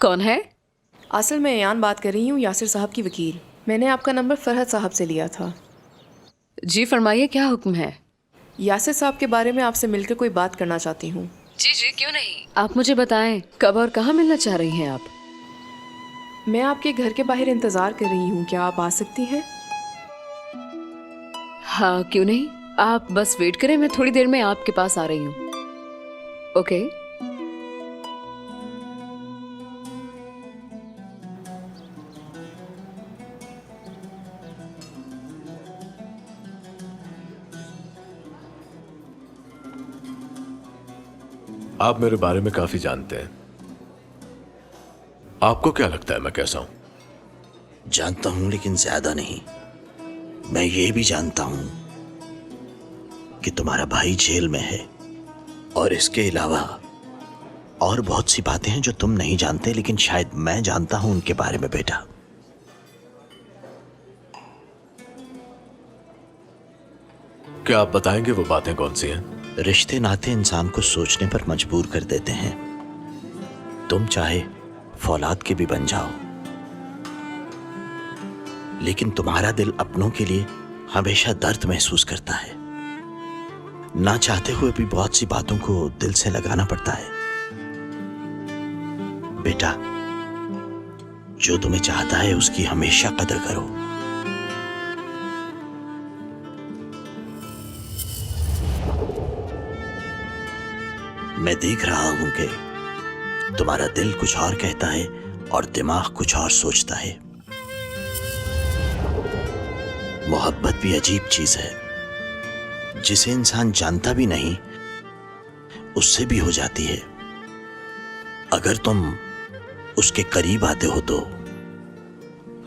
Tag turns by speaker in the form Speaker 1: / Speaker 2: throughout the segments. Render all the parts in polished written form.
Speaker 1: कौन है?
Speaker 2: असल में यान बात कर रही हूँ, यासिर साहब की वकील। मैंने आपका नंबर फरहत साहब से लिया था।
Speaker 1: जी फरमाइए, क्या हुक्म है?
Speaker 2: यासिर साहब के बारे में आपसे मिलकर कोई बात करना चाहती हूँ।
Speaker 1: जी जी, क्यों नहीं। आप मुझे बताएं, कब और कहाँ मिलना चाह रही हैं आप?
Speaker 2: मैं आपके घर के बाहर इंतज़ार कर रही हूँ, क्या आप आ सकती हैं?
Speaker 1: हाँ, क्यों नहीं। आप बस वेट करें, मैं थोड़ी देर में आपके पास आ रही हूँ। ओके।
Speaker 3: आप मेरे बारे में काफी जानते हैं। आपको क्या लगता है मैं कैसा हूं?
Speaker 4: जानता हूं, लेकिन ज्यादा नहीं। मैं ये भी जानता हूं कि तुम्हारा भाई जेल में है, और इसके अलावा और बहुत सी बातें हैं जो तुम नहीं जानते, लेकिन शायद मैं जानता हूं उनके बारे में। बेटा,
Speaker 3: क्या आप बताएंगे वो बातें कौन सी हैं?
Speaker 4: रिश्ते नाते इंसान को सोचने पर मजबूर कर देते हैं। तुम चाहे फौलाद के भी बन जाओ, लेकिन तुम्हारा दिल अपनों के लिए हमेशा दर्द महसूस करता है। ना चाहते हुए भी बहुत सी बातों को दिल से लगाना पड़ता है। बेटा, जो तुम्हें चाहता है उसकी हमेशा कदर करो। मैं देख रहा हूं कि तुम्हारा दिल कुछ और कहता है और दिमाग कुछ और सोचता है। मोहब्बत भी अजीब चीज है, जिसे इंसान जानता भी नहीं उससे भी हो जाती है। अगर तुम उसके करीब आते हो तो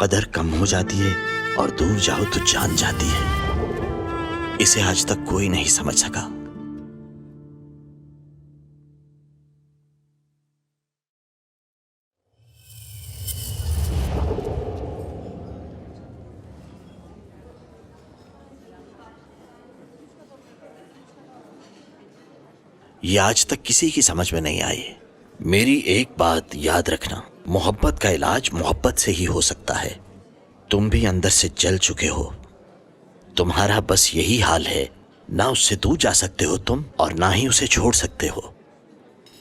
Speaker 4: कदर कम हो जाती है, और दूर जाओ तो जान जाती है। इसे आज तक कोई नहीं समझ सका। ये आज तक किसी की समझ में नहीं आई। मेरी एक बात याद रखना, मोहब्बत का इलाज मोहब्बत से ही हो सकता है। तुम भी अंदर से जल चुके हो। तुम्हारा बस यही हाल है, ना उससे दूर जा सकते हो तुम, और ना ही उसे छोड़ सकते हो।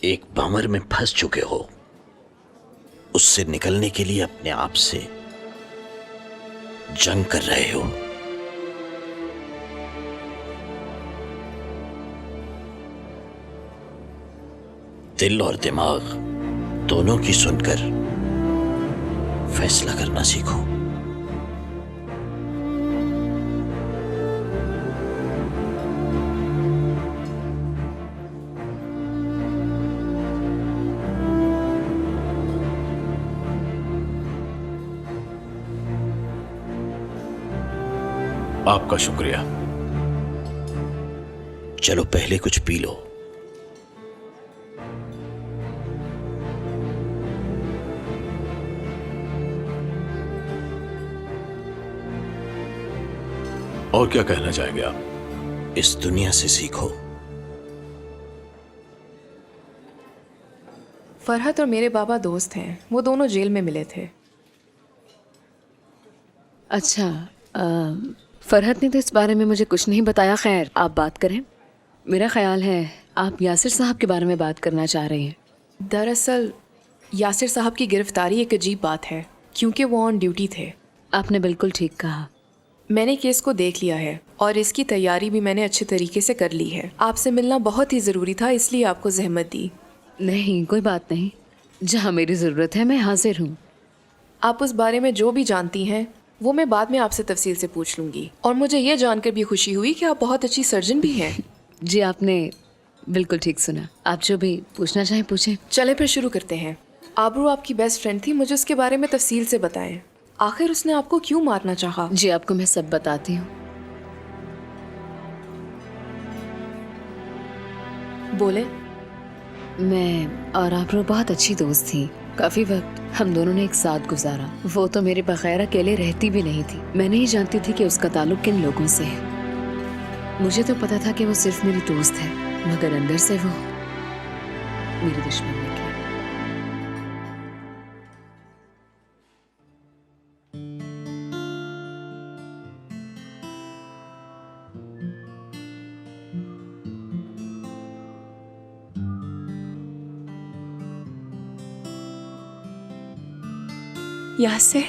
Speaker 4: एक भंवर में फंस चुके हो। उससे निकलने के लिए अपने आप से जंग कर रहे हो। दिल और दिमाग दोनों की सुनकर फैसला करना सीखो।
Speaker 3: आपका शुक्रिया।
Speaker 4: चलो पहले कुछ पी लो।
Speaker 3: और क्या कहना चाहेंगे आप?
Speaker 4: इस दुनिया से सीखो।
Speaker 2: फरहत और मेरे बाबा दोस्त हैं, वो दोनों जेल में मिले थे।
Speaker 1: अच्छा, फरहत ने तो इस बारे में मुझे कुछ नहीं बताया। खैर, आप बात करें। मेरा ख्याल है आप यासिर साहब के बारे में बात करना चाह रहे हैं।
Speaker 2: दरअसल यासिर साहब की गिरफ्तारी एक अजीब बात है, क्योंकि वो ऑन ड्यूटी थे।
Speaker 1: आपने बिल्कुल ठीक कहा।
Speaker 2: मैंने केस को देख लिया है और इसकी तैयारी भी मैंने अच्छे तरीके से कर ली है। आपसे मिलना बहुत ही ज़रूरी था, इसलिए आपको जहमत दी।
Speaker 1: नहीं, कोई बात नहीं। जहाँ मेरी ज़रूरत है मैं हाजिर हूँ।
Speaker 2: आप उस बारे में जो भी जानती हैं वो मैं बाद में आपसे तफसील से पूछ लूँगी। और मुझे ये जानकर भी खुशी हुई कि आप बहुत अच्छी सर्जन भी हैं।
Speaker 1: जी, आपने बिल्कुल ठीक सुना। आप जो भी पूछना चाहें पूछें।
Speaker 2: चले फिर शुरू करते हैं। आबरू आपकी बेस्ट फ्रेंड थी, मुझे उसके बारे में तफसील से बताएं। आखिर उसने आपको क्यों मारना चाहा?
Speaker 1: जी, आपको मैं सब बताती हूँ।
Speaker 2: बोले।
Speaker 1: मैं और आबरू बहुत अच्छी दोस्त थी। काफी वक्त हम दोनों ने एक साथ गुजारा। वो तो मेरे बगैर अकेले रहती भी नहीं थी। मैं नहीं जानती थी कि उसका ताल्लुक किन लोगों से है। मुझे तो पता था कि वो सिर्फ मेरी दोस्त है, मगर अंदर से वो मेरी दुश्मन निकली।
Speaker 5: यासिर,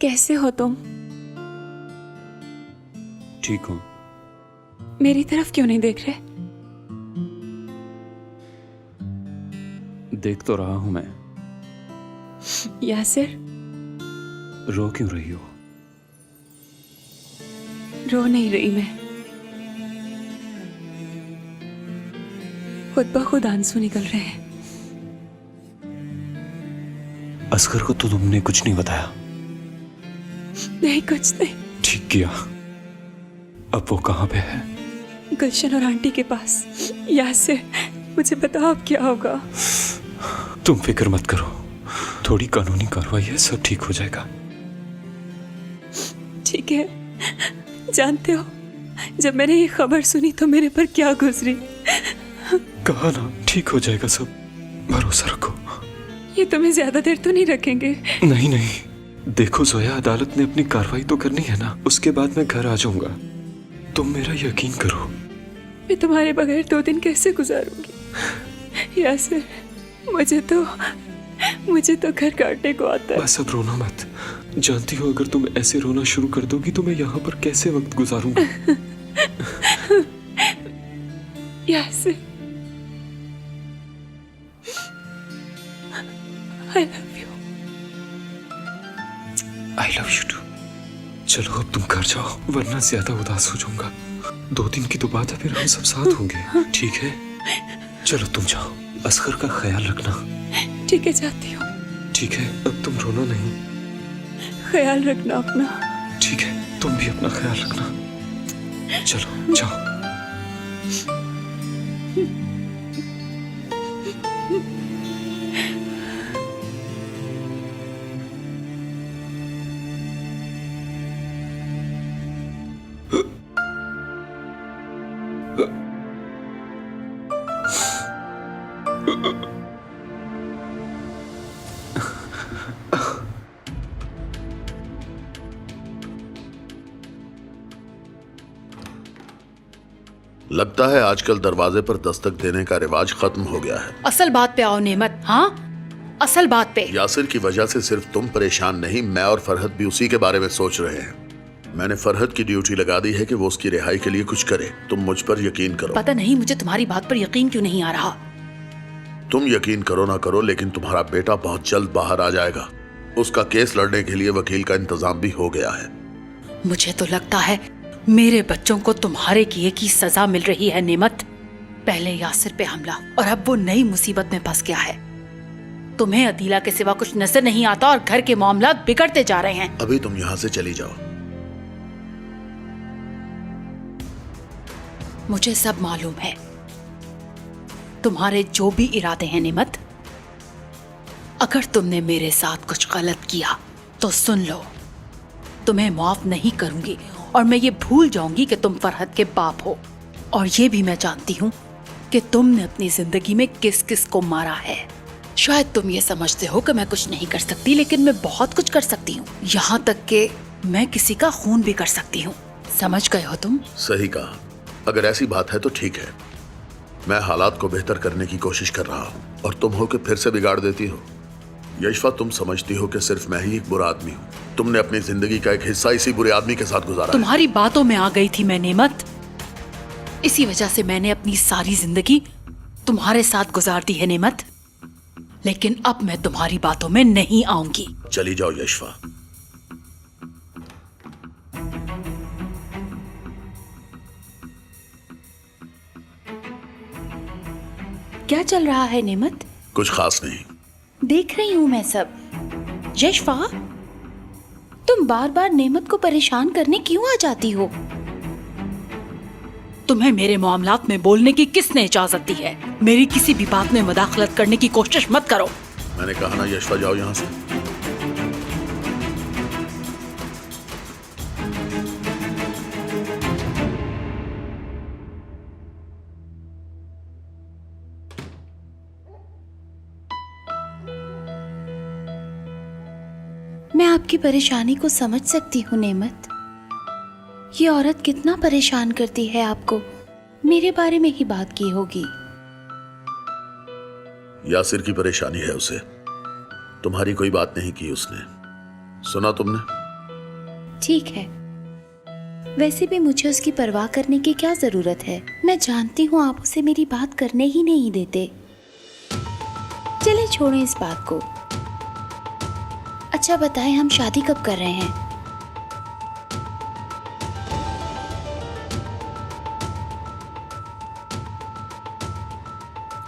Speaker 5: कैसे हो तुम?
Speaker 6: ठीक हूँ।
Speaker 5: मेरी तरफ क्यों नहीं देख रहे?
Speaker 6: देख तो रहा हूं मैं।
Speaker 5: यासिर,
Speaker 6: रो क्यों रही हो?
Speaker 5: रो नहीं रही मैं, खुद ब खुद आंसू निकल रहे हैं।
Speaker 6: असगर को तो तुमने कुछ नहीं बताया?
Speaker 5: नहीं, कुछ नहीं।
Speaker 6: ठीक किया। अब वो कहाँ पे है?
Speaker 5: गुलशन और आंटी के पास। यासिर, मुझे बताओ अब क्या होगा?
Speaker 6: तुम फिक्र मत करो, थोड़ी कानूनी कार्रवाई है, सब ठीक हो जाएगा।
Speaker 5: ठीक है। जानते हो, जब मैंने ये खबर सुनी तो मेरे पर क्या गुजरी।
Speaker 6: कहा ना ठीक हो जाएगा सब, भरोसा रखो।
Speaker 5: ये तुम्हें ज्यादा देर तो नहीं रखेंगे?
Speaker 6: नहीं नहीं, देखो जोया, अदालत ने अपनी कार्रवाई तो करनी है ना, उसके बाद मैं घर आ जाऊंगा। तुम मेरा यकीन करो।
Speaker 5: मैं तुम्हारे बगैर 2 दिन कैसे गुजारूंगी? यासिर, मुझे तो घर काटने को आता है।
Speaker 6: बस अब रोना मत। जानती हो, अगर तुम ऐसे रोना शुरू कर दोगी तो मैं यहाँ पर कैसे वक्त गुजारूंगा?
Speaker 5: Yasir, I love you.
Speaker 6: I love you too. चलो अब तुम घर जाओ, वरना ज्यादा उदास हो जाऊंगा। 2 दिन की तो बात है, फिर हम सब साथ होंगे, ठीक है? चलो तुम जाओ, असगर का ख्याल रखना।
Speaker 5: ठीक है, जाती हूँ।
Speaker 6: ठीक है, अब तुम रोना नहीं।
Speaker 5: ख्याल रखना अपना।
Speaker 6: ठीक है, तुम भी अपना ख्याल रखना। चलो जाओ।
Speaker 3: लगता है आजकल दरवाजे पर दस्तक देने का रिवाज खत्म हो गया है।
Speaker 7: असल बात पे आओ नेमत। हाँ, असल बात पे।
Speaker 3: यासिर की वजह से सिर्फ तुम परेशान नहीं, मैं और फरहत भी उसी के बारे में सोच रहे हैं। मैंने फरहत की ड्यूटी लगा दी है कि वो उसकी रिहाई के लिए कुछ करे। तुम मुझ पर यकीन करो।
Speaker 7: पता नहीं मुझे तुम्हारी बात पर यकीन क्यों नहीं आ रहा।
Speaker 3: तुम यकीन करो ना करो, लेकिन तुम्हारा बेटा बहुत जल्द बाहर आ जाएगा। उसका केस लड़ने के लिए वकील का इंतजाम भी हो गया है।
Speaker 7: मुझे तो लगता है मेरे बच्चों को तुम्हारे किए की सजा मिल रही है नेमत। पहले यासिर पे हमला और अब वो नई मुसीबत में फंस गया है। तुम्हें अदीला के सिवा कुछ नजर नहीं आता और घर के मामलात बिगड़ते जा रहे हैं।
Speaker 3: अभी तुम यहाँ से चली जाओ।
Speaker 7: मुझे सब मालूम है, तुम्हारे जो भी इरादे हैं नेमत। अगर तुमने मेरे साथ कुछ गलत किया तो सुन लो, तुम्हें माफ नहीं करूंगी और मैं ये भूल जाऊंगी कि तुम फरहत के बाप हो। और ये भी मैं जानती हूँ कि तुमने अपनी जिंदगी में किस किस को मारा है। शायद तुम ये समझते हो कि मैं कुछ नहीं कर सकती, लेकिन मैं बहुत कुछ कर सकती हूँ। यहाँ तक कि मैं किसी का खून भी कर सकती हूँ। समझ गए हो तुम?
Speaker 3: सही कहा। अगर ऐसी बात है तो ठीक है। मैं हालात को बेहतर करने की कोशिश कर रहा हूँ और तुम हो कि फिर से बिगाड़ देती हो। यशफा, तुम समझती हो कि सिर्फ मैं ही एक बुरा आदमी हूँ। तुमने अपनी जिंदगी का एक हिस्सा इसी बुरे आदमी के साथ गुजारा है।
Speaker 7: तुम्हारी बातों में आ गई थी मैं नेमत। इसी वजह से मैंने अपनी सारी जिंदगी तुम्हारे साथ गुजार दी है नेमत। लेकिन अब मैं तुम्हारी बातों में नहीं आऊंगी।
Speaker 3: चली जाओ यशफा।
Speaker 7: क्या चल रहा है नेमत?
Speaker 3: कुछ खास नहीं।
Speaker 7: देख रही हूं मैं सब। यशफा, तुम बार बार नेमत को परेशान करने क्यों आ जाती हो? तुम्हें मेरे मामलात में बोलने की किसने इजाजत दी है? मेरी किसी भी बात में मदाखलत करने की कोशिश मत करो।
Speaker 3: मैंने कहा ना यशफा, जाओ यहाँ से।
Speaker 7: मैं आपकी परेशानी को समझ सकती हूँ नेमत। ये औरत कितना परेशान करती है आपको। मेरे बारे में ही बात की होगी।
Speaker 3: यासिर की परेशानी है उसे। तुम्हारी कोई बात नहीं की उसने, सुना तुमने?
Speaker 8: ठीक है, वैसे भी मुझे उसकी परवाह करने की क्या जरूरत है। मैं जानती हूँ आप उसे मेरी बात करने ही नहीं देते। चले छोड़ें इस बात को। अच्छा बताएं, हम शादी कब कर रहे हैं?